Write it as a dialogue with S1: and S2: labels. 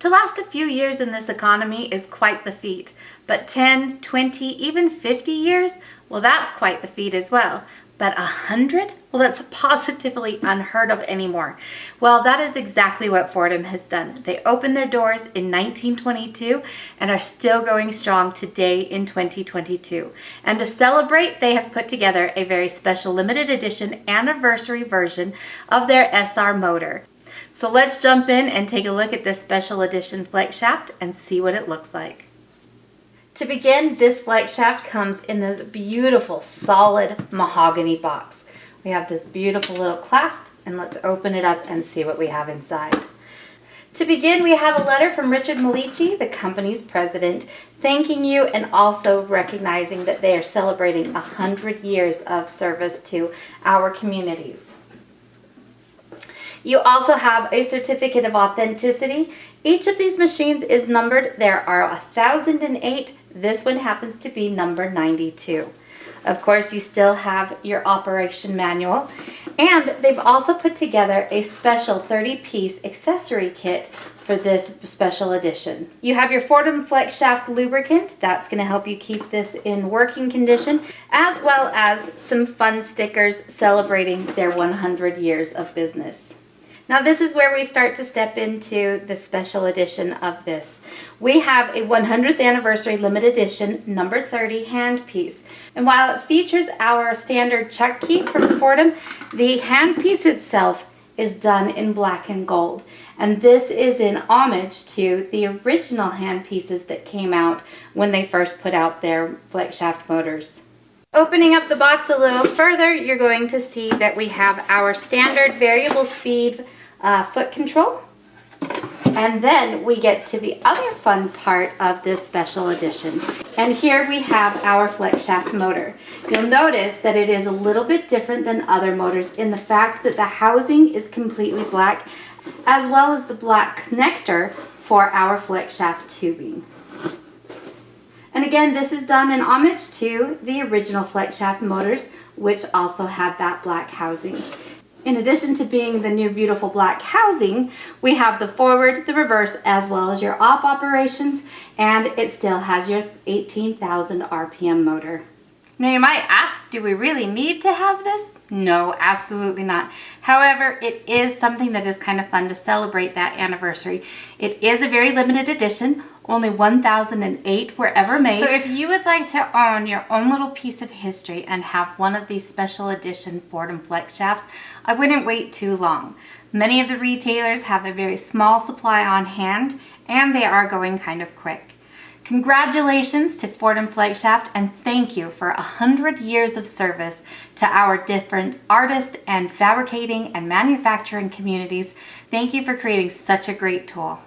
S1: To last a few years in this economy is quite the feat, but 10, 20, even 50 years, well, that's quite the feat as well. But 100? Well, that's positively unheard of anymore. Well, that is exactly what FOREDOM has done. They opened their doors in 1922 and are still going strong today in 2022. And to celebrate, they have put together a very special limited edition anniversary version of their SR motor. So let's jump in and take a look at this special edition flex shaft and see what it looks like. To begin, this flex shaft comes in this beautiful solid mahogany box. We have this beautiful little clasp, and let's open it up and see what we have inside. To begin, we have a letter from Richard Malici, the company's president, thanking you and also recognizing that they are celebrating 100 years of service to our communities. You also have a certificate of authenticity. Each of these machines is numbered. There are 1,008. This one happens to be number 92. Of course, you still have your operation manual. And they've also put together a special 30-piece accessory kit for this special edition. You have your FOREDOM Flex Shaft lubricant. That's going to help you keep this in working condition, as well as some fun stickers celebrating their 100 years of business. Now this is where we start to step into the special edition of this. We have a 100th anniversary limited edition number 30 handpiece. And while it features our standard chuck key from FOREDOM, the handpiece itself is done in black and gold. And this is in homage to the original handpieces that came out when they first put out their flex shaft motors. Opening up the box a little further, you're going to see that we have our standard variable speed foot control. And then we get to the other fun part of this special edition. And here we have our flex shaft motor. You'll notice that it is a little bit different than other motors in the fact that the housing is completely black, as well as the black connector for our flex shaft tubing. And again, this is done in homage to the original flex shaft motors, which also had that black housing. In addition to being the new beautiful black housing, we have the forward, the reverse, as well as your off operations, and it still has your 18,000 RPM motor. Now you might ask, do we really need to have this? No, absolutely not. However, it is something that is kind of fun to celebrate that anniversary. It is a very limited edition. Only 1,008 were ever made. So if you would like to own your own little piece of history and have one of these special edition FOREDOM flex shafts, I wouldn't wait too long. Many of the retailers have a very small supply on hand, and they are going kind of quick. Congratulations to FOREDOM Flex Shaft, and thank you for 100 years of service to our different artist and fabricating and manufacturing communities. Thank you for creating such a great tool.